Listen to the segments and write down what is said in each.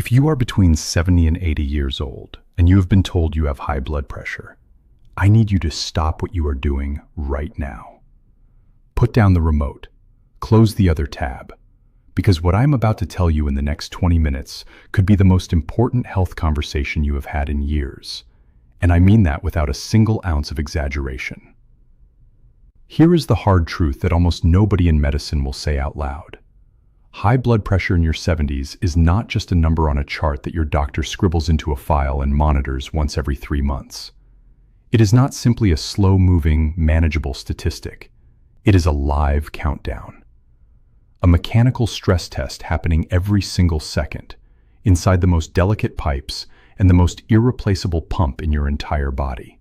If you are between 70 and 80 years old and you have been told you have high blood pressure, I need you to stop what you are doing right now. Put down the remote, close the other tab, because what I'm about to tell you in the next 20 minutes could be the most important health conversation you have had in years. And I mean that without a single ounce of exaggeration. Here is the hard truth that almost nobody in medicine will say out loud. High blood pressure in your 70s is not just a number on a chart that your doctor scribbles into a file and monitors once every 3 months. It is not simply a slow-moving, manageable statistic. It is a live countdown. A mechanical stress test happening every single second, inside the most delicate pipes and the most irreplaceable pump in your entire body.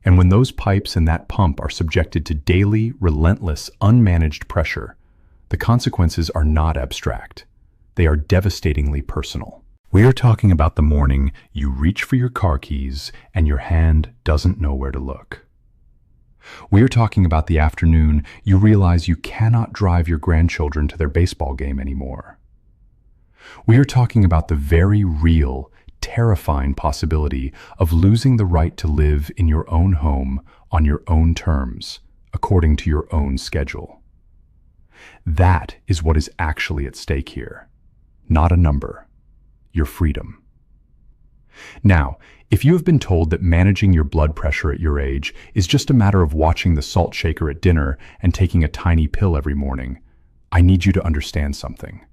And when those pipes and that pump are subjected to daily, relentless, unmanaged pressure, the consequences are not abstract. They are devastatingly personal. We are talking about the morning you reach for your car keys and your hand doesn't know where to look. We are talking about the afternoon you realize you cannot drive your grandchildren to their baseball game anymore. We are talking about the very real, terrifying possibility of losing the right to live in your own home on your own terms, according to your own schedule. That is what is actually at stake here. Not a number. Your freedom. Now, if you have been told that managing your blood pressure at your age is just a matter of watching the salt shaker at dinner and taking a tiny pill every morning, I need you to understand something.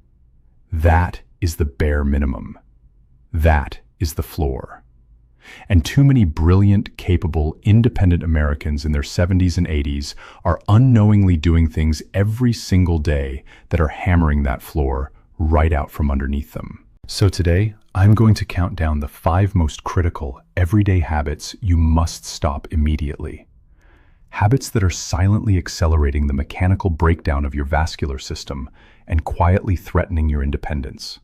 That is the bare minimum. That is the floor. And too many brilliant, capable, independent Americans in their 70s and 80s are unknowingly doing things every single day that are hammering that floor right out from underneath them. So today, I'm going to count down the 5 most critical, everyday habits you must stop immediately. Habits that are silently accelerating the mechanical breakdown of your vascular system and quietly threatening your independence.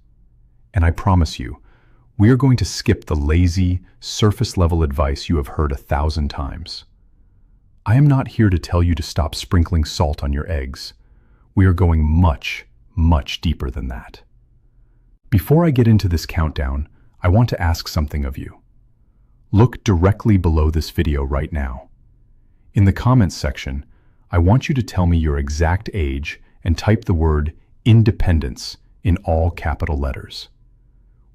And I promise you, we are going to skip the lazy, surface-level advice you have heard 1,000 times. I am not here to tell you to stop sprinkling salt on your eggs. We are going much, much deeper than that. Before I get into this countdown, I want to ask something of you. Look directly below this video right now. In the comments section, I want you to tell me your exact age and type the word independence in all capital letters.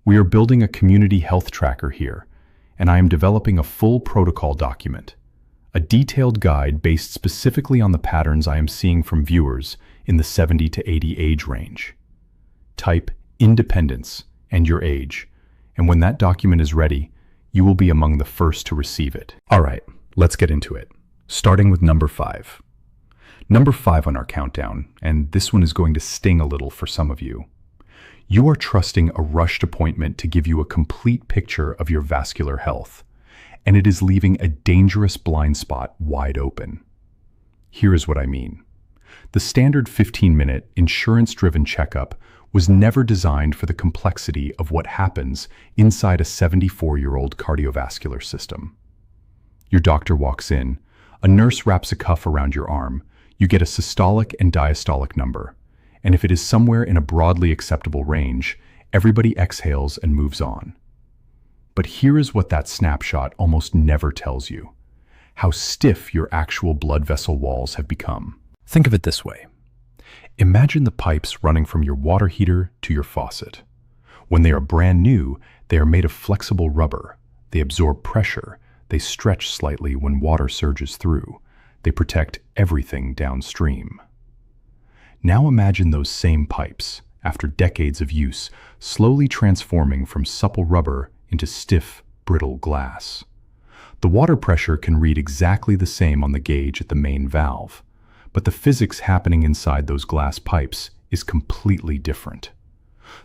We are building a community health tracker here, and I am developing a full protocol document, a detailed guide based specifically on the patterns I am seeing from viewers in the 70 to 80 age range. Type independence and your age, and when that document is ready, you will be among the first to receive it. All right, let's get into it, starting with number 5. Number 5 on our countdown, and this one is going to sting a little for some of you. You are trusting a rushed appointment to give you a complete picture of your vascular health, and it is leaving a dangerous blind spot wide open. Here is what I mean. The standard 15-minute, insurance-driven checkup was never designed for the complexity of what happens inside a 74-year-old cardiovascular system. Your doctor walks in, a nurse wraps a cuff around your arm, you get a systolic and diastolic number, and if it is somewhere in a broadly acceptable range, everybody exhales and moves on. But here is what that snapshot almost never tells you: how stiff your actual blood vessel walls have become. Think of it this way. Imagine the pipes running from your water heater to your faucet. When they are brand new, they are made of flexible rubber. They absorb pressure. They stretch slightly when water surges through. They protect everything downstream. Now imagine those same pipes, after decades of use, slowly transforming from supple rubber into stiff, brittle glass. The water pressure can read exactly the same on the gauge at the main valve, but the physics happening inside those glass pipes is completely different.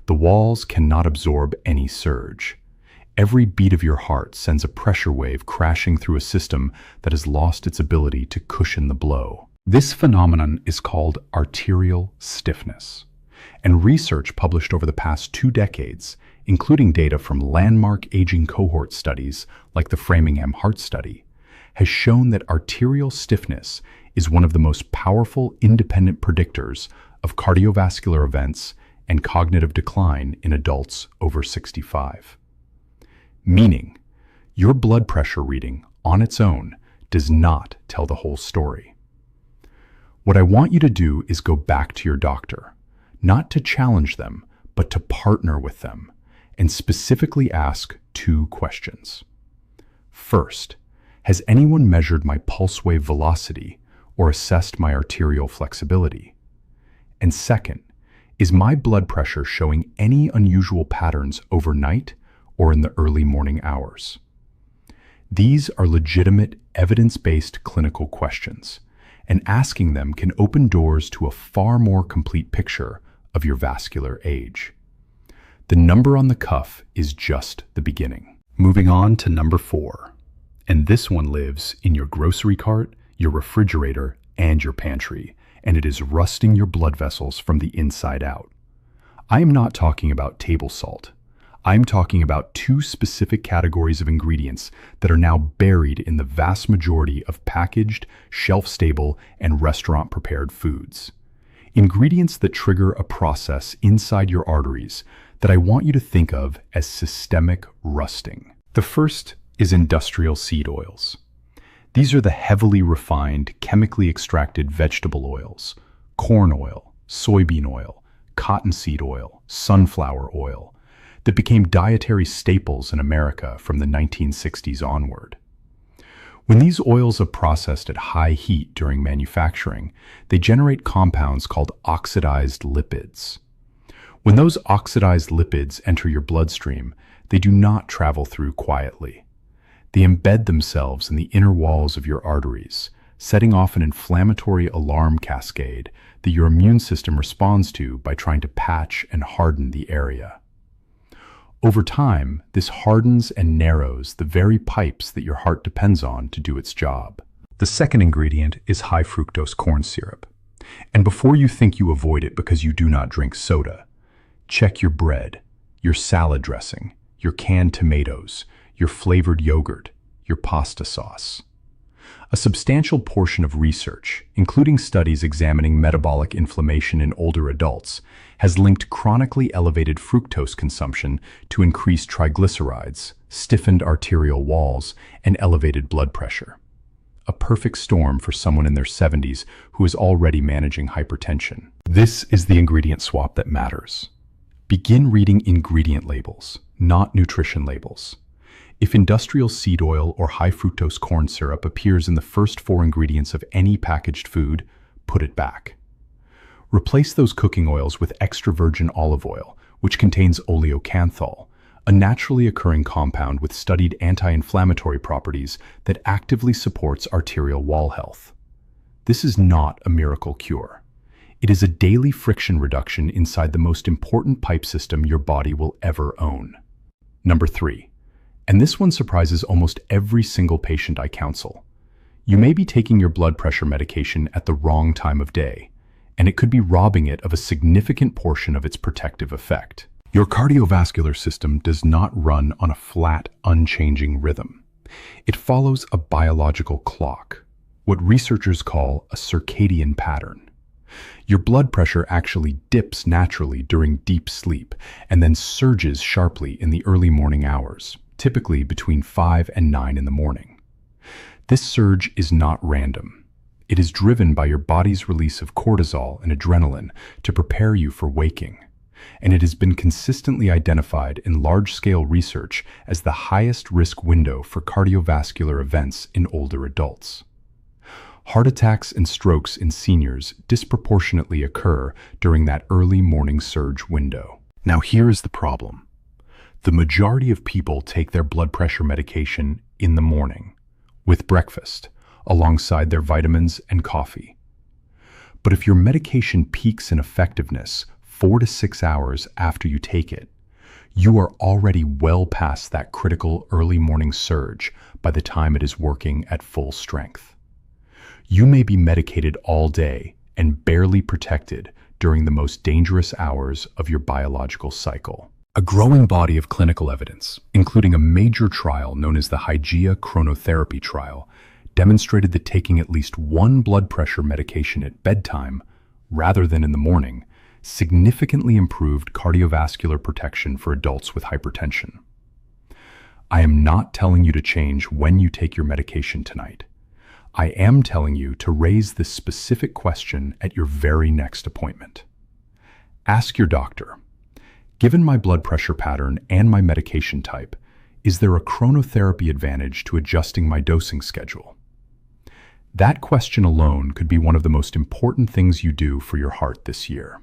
The walls cannot absorb any surge. Every beat of your heart sends a pressure wave crashing through a system that has lost its ability to cushion the blow. This phenomenon is called arterial stiffness, and research published over the past 2 decades, including data from landmark aging cohort studies like the Framingham Heart Study, has shown that arterial stiffness is one of the most powerful independent predictors of cardiovascular events and cognitive decline in adults over 65. Meaning, your blood pressure reading on its own does not tell the whole story. What I want you to do is go back to your doctor, not to challenge them, but to partner with them, and specifically ask 2 questions. First, has anyone measured my pulse wave velocity or assessed my arterial flexibility? And second, is my blood pressure showing any unusual patterns overnight or in the early morning hours? These are legitimate, evidence-based clinical questions, and asking them can open doors to a far more complete picture of your vascular age. The number on the cuff is just the beginning. Moving on to number 4, and this one lives in your grocery cart, your refrigerator, and your pantry, and it is rusting your blood vessels from the inside out. I am not talking about table salt. I'm talking about 2 specific categories of ingredients that are now buried in the vast majority of packaged, shelf-stable, and restaurant-prepared foods. Ingredients that trigger a process inside your arteries that I want you to think of as systemic rusting. The first is industrial seed oils. These are the heavily refined, chemically extracted vegetable oils, corn oil, soybean oil, cottonseed oil, sunflower oil, that became dietary staples in America from the 1960s onward. When these oils are processed at high heat during manufacturing, they generate compounds called oxidized lipids. When those oxidized lipids enter your bloodstream, they do not travel through quietly. They embed themselves in the inner walls of your arteries, setting off an inflammatory alarm cascade that your immune system responds to by trying to patch and harden the area. Over time, this hardens and narrows the very pipes that your heart depends on to do its job. The second ingredient is high fructose corn syrup. And before you think you avoid it because you do not drink soda, check your bread, your salad dressing, your canned tomatoes, your flavored yogurt, your pasta sauce. A substantial portion of research, including studies examining metabolic inflammation in older adults, has linked chronically elevated fructose consumption to increased triglycerides, stiffened arterial walls, and elevated blood pressure. A perfect storm for someone in their 70s who is already managing hypertension. This is the ingredient swap that matters. Begin reading ingredient labels, not nutrition labels. If industrial seed oil or high fructose corn syrup appears in the first 4 ingredients of any packaged food, put it back. Replace those cooking oils with extra virgin olive oil, which contains oleocanthal, a naturally occurring compound with studied anti-inflammatory properties that actively supports arterial wall health. This is not a miracle cure. It is a daily friction reduction inside the most important pipe system your body will ever own. Number 3. And this one surprises almost every single patient I counsel. You may be taking your blood pressure medication at the wrong time of day, and it could be robbing it of a significant portion of its protective effect. Your cardiovascular system does not run on a flat, unchanging rhythm. It follows a biological clock, what researchers call a circadian pattern. Your blood pressure actually dips naturally during deep sleep and then surges sharply in the early morning hours, typically between 5 and 9 in the morning. This surge is not random. It is driven by your body's release of cortisol and adrenaline to prepare you for waking, and it has been consistently identified in large-scale research as the highest risk window for cardiovascular events in older adults. Heart attacks and strokes in seniors disproportionately occur during that early morning surge window. Now here is the problem. The majority of people take their blood pressure medication in the morning, with breakfast, alongside their vitamins and coffee. But if your medication peaks in effectiveness 4 to 6 hours after you take it, you are already well past that critical early morning surge by the time it is working at full strength. You may be medicated all day and barely protected during the most dangerous hours of your biological cycle. A growing body of clinical evidence, including a major trial known as the Hygeia chronotherapy trial, demonstrated that taking at least 1 blood pressure medication at bedtime, rather than in the morning, significantly improved cardiovascular protection for adults with hypertension. I am not telling you to change when you take your medication tonight. I am telling you to raise this specific question at your very next appointment. Ask your doctor, given my blood pressure pattern and my medication type, is there a chronotherapy advantage to adjusting my dosing schedule? That question alone could be one of the most important things you do for your heart this year.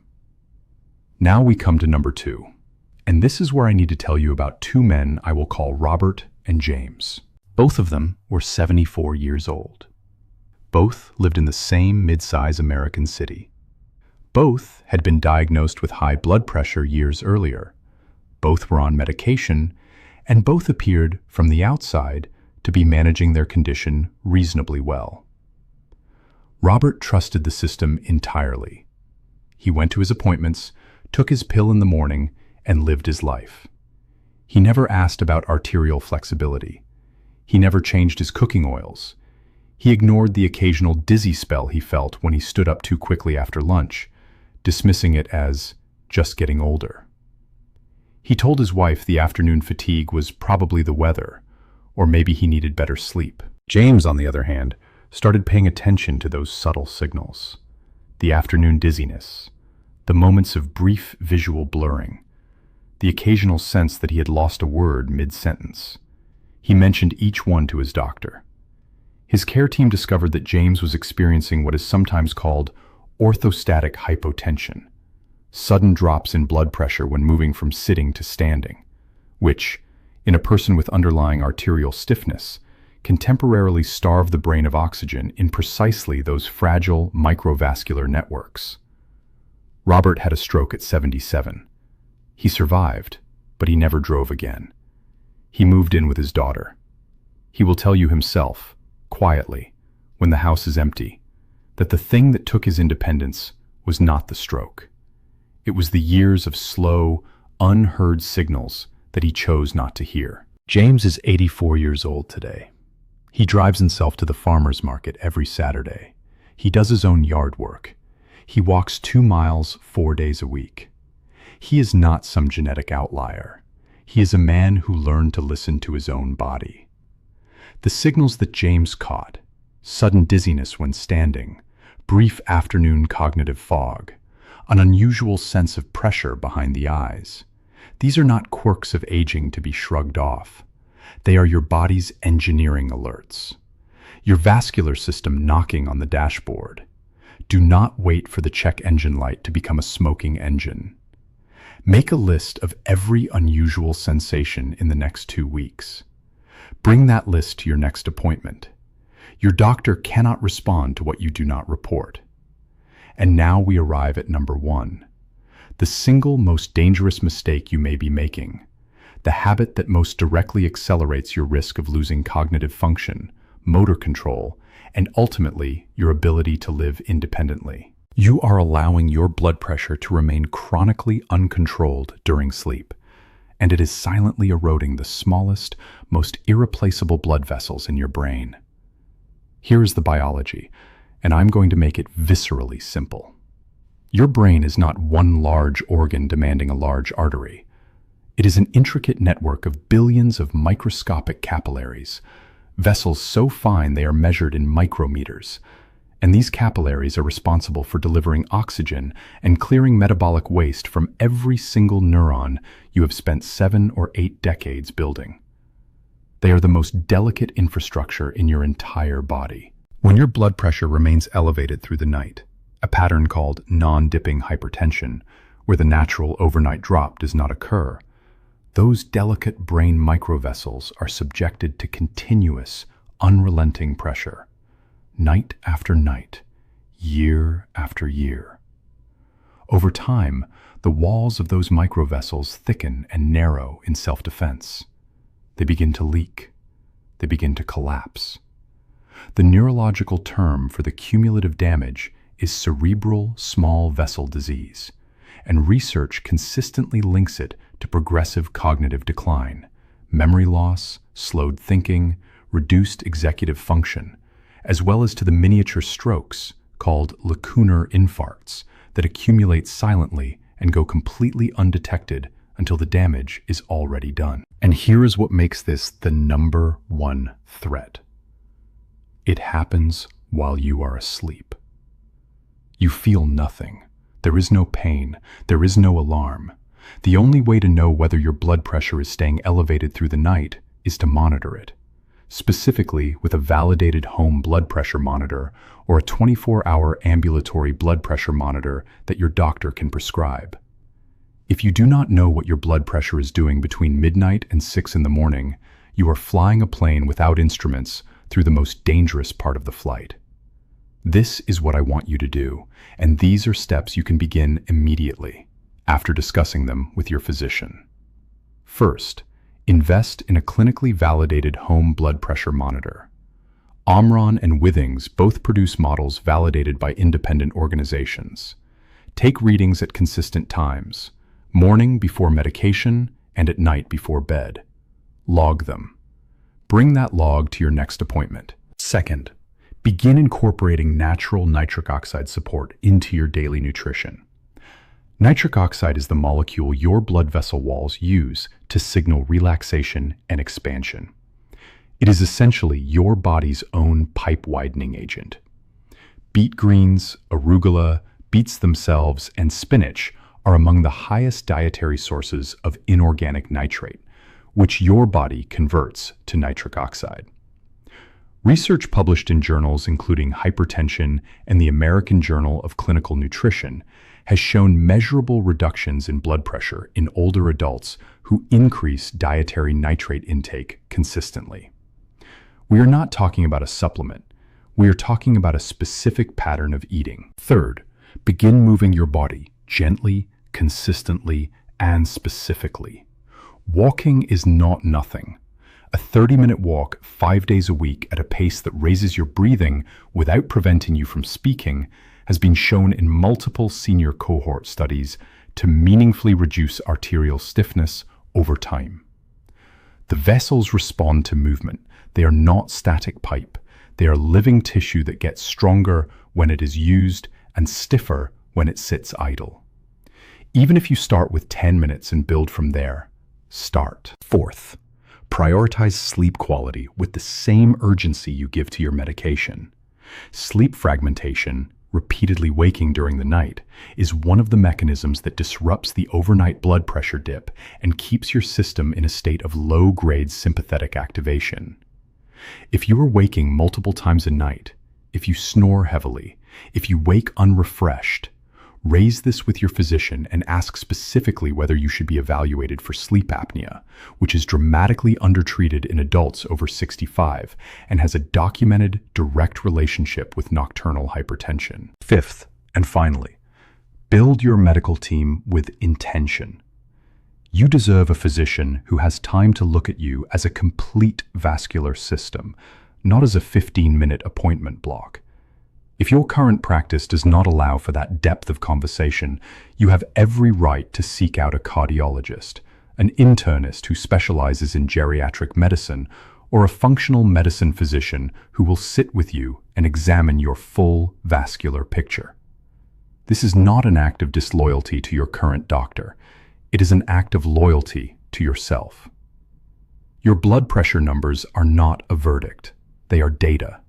Now we come to number 2, and this is where I need to tell you about two men I will call Robert and James. Both of them were 74 years old. Both lived in the same mid-size American city. Both had been diagnosed with high blood pressure years earlier. Both were on medication, and both appeared, from the outside, to be managing their condition reasonably well. Robert trusted the system entirely. He went to his appointments, took his pill in the morning, and lived his life. He never asked about arterial flexibility. He never changed his cooking oils. He ignored the occasional dizzy spell he felt when he stood up too quickly after lunch, dismissing it as just getting older. He told his wife the afternoon fatigue was probably the weather, or maybe he needed better sleep. James, on the other hand, started paying attention to those subtle signals. The afternoon dizziness, the moments of brief visual blurring, the occasional sense that he had lost a word mid-sentence. He mentioned each one to his doctor. His care team discovered that James was experiencing what is sometimes called orthostatic hypotension, sudden drops in blood pressure when moving from sitting to standing, which, in a person with underlying arterial stiffness, can temporarily starve the brain of oxygen in precisely those fragile microvascular networks. Robert had a stroke at 77. He survived, but he never drove again. He moved in with his daughter. He will tell you himself, quietly, when the house is empty, that the thing that took his independence was not the stroke. It was the years of slow, unheard signals that he chose not to hear. James is 84 years old today. He drives himself to the farmer's market every Saturday. He does his own yard work. He walks 2 miles 4 days a week. He is not some genetic outlier. He is a man who learned to listen to his own body. The signals that James caught, sudden dizziness when standing, brief afternoon cognitive fog, an unusual sense of pressure behind the eyes, these are not quirks of aging to be shrugged off. They are your body's engineering alerts. Your vascular system knocking on the dashboard. Do not wait for the check engine light to become a smoking engine. Make a list of every unusual sensation in the next 2 weeks. Bring that list to your next appointment. Your doctor cannot respond to what you do not report. And now we arrive at number 1, the single most dangerous mistake you may be making, the habit that most directly accelerates your risk of losing cognitive function, motor control, and ultimately your ability to live independently. You are allowing your blood pressure to remain chronically uncontrolled during sleep, and it is silently eroding the smallest, most irreplaceable blood vessels in your brain. Here is the biology, and I'm going to make it viscerally simple. Your brain is not one large organ demanding a large artery. It is an intricate network of billions of microscopic capillaries, vessels so fine they are measured in micrometers, and these capillaries are responsible for delivering oxygen and clearing metabolic waste from every single neuron you have spent 7 or 8 decades building. They are the most delicate infrastructure in your entire body. When your blood pressure remains elevated through the night, a pattern called non-dipping hypertension, where the natural overnight drop does not occur, those delicate brain microvessels are subjected to continuous, unrelenting pressure, night after night, year after year. Over time, the walls of those microvessels thicken and narrow in self-defense. They begin to leak. They begin to collapse. The neurological term for the cumulative damage is cerebral small vessel disease, and research consistently links it to progressive cognitive decline, memory loss, slowed thinking, reduced executive function, as well as to the miniature strokes, called lacunar infarcts, that accumulate silently and go completely undetected until the damage is already done. And here is what makes this the number one threat. It happens while you are asleep. You feel nothing. There is no pain. There is no alarm. The only way to know whether your blood pressure is staying elevated through the night is to monitor it, specifically with a validated home blood pressure monitor or a 24-hour ambulatory blood pressure monitor that your doctor can prescribe. If you do not know what your blood pressure is doing between midnight and 6 in the morning, you are flying a plane without instruments through the most dangerous part of the flight. This is what I want you to do, and these are steps you can begin immediately, after discussing them with your physician. First, invest in a clinically validated home blood pressure monitor. Omron and Withings both produce models validated by independent organizations. Take readings at consistent times, morning before medication and at night before bed. Log them. Bring that log to your next appointment. Second, begin incorporating natural nitric oxide support into your daily nutrition. Nitric oxide is the molecule your blood vessel walls use to signal relaxation and expansion. It is essentially your body's own pipe widening agent. Beet greens, arugula, beets themselves, and spinach are among the highest dietary sources of inorganic nitrate, which your body converts to nitric oxide. Research published in journals including Hypertension and the American Journal of Clinical Nutrition has shown measurable reductions in blood pressure in older adults who increase dietary nitrate intake consistently. We are not talking about a supplement. We are talking about a specific pattern of eating. Third, begin moving your body gently, consistently, and specifically. Walking is not nothing. A 30-minute walk 5 days a week at a pace that raises your breathing without preventing you from speaking has been shown in multiple senior cohort studies to meaningfully reduce arterial stiffness over time. The vessels respond to movement. They are not static pipe. They are living tissue that gets stronger when it is used and stiffer when it sits idle. Even if you start with 10 minutes and build from there, start. Fourth, prioritize sleep quality with the same urgency you give to your medication. Sleep fragmentation, repeatedly waking during the night, is one of the mechanisms that disrupts the overnight blood pressure dip and keeps your system in a state of low-grade sympathetic activation. If you are waking multiple times a night, if you snore heavily, if you wake unrefreshed, raise this with your physician and ask specifically whether you should be evaluated for sleep apnea, which is dramatically undertreated in adults over 65 and has a documented direct relationship with nocturnal hypertension. Fifth, and finally, build your medical team with intention. You deserve a physician who has time to look at you as a complete vascular system, not as a 15-minute appointment block. If your current practice does not allow for that depth of conversation, you have every right to seek out a cardiologist, an internist who specializes in geriatric medicine, or a functional medicine physician who will sit with you and examine your full vascular picture. This is not an act of disloyalty to your current doctor. It is an act of loyalty to yourself. Your blood pressure numbers are not a verdict. They are data.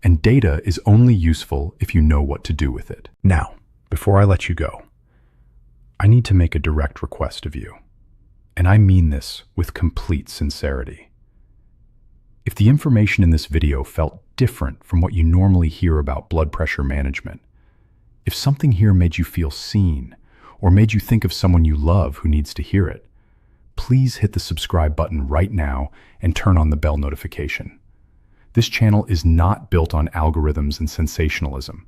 And data is only useful if you know what to do with it. Now, before I let you go, I need to make a direct request of you. And I mean this with complete sincerity. If the information in this video felt different from what you normally hear about blood pressure management, if something here made you feel seen, or made you think of someone you love who needs to hear it, please hit the subscribe button right now and turn on the bell notification. This channel is not built on algorithms and sensationalism.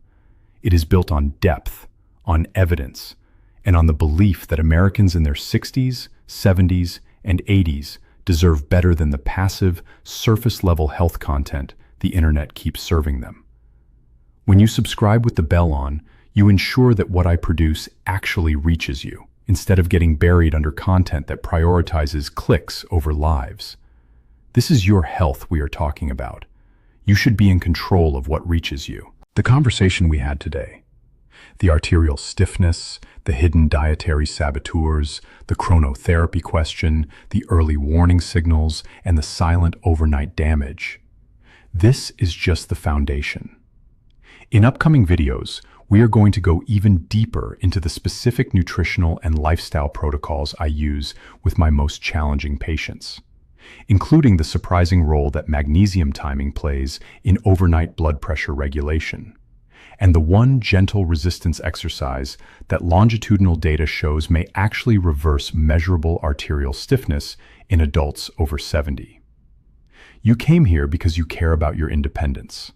It is built on depth, on evidence, and on the belief that Americans in their 60s, 70s, and 80s deserve better than the passive, surface-level health content the internet keeps serving them. When you subscribe with the bell on, you ensure that what I produce actually reaches you, instead of getting buried under content that prioritizes clicks over lives. This is your health we are talking about. You should be in control of what reaches you. The conversation we had today, The arterial stiffness, the hidden dietary saboteurs, the chronotherapy question, the early warning signals, and the silent overnight damage. This is just the foundation. In upcoming videos, we are going to go even deeper into the specific nutritional and lifestyle protocols I use with my most challenging patients, including the surprising role that magnesium timing plays in overnight blood pressure regulation, and the one gentle resistance exercise that longitudinal data shows may actually reverse measurable arterial stiffness in adults over 70. You came here because you care about your independence,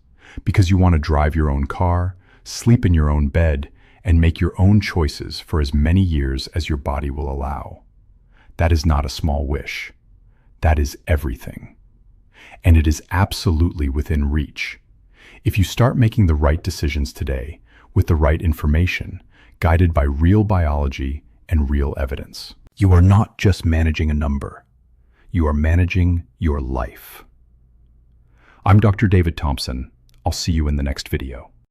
because you want to drive your own car, sleep in your own bed, and make your own choices for as many years as your body will allow. That is not a small wish. That is everything. And it is absolutely within reach. If you start making the right decisions today, with the right information, guided by real biology and real evidence, you are not just managing a number. You are managing your life. I'm Dr. David Thompson. I'll see you in the next video.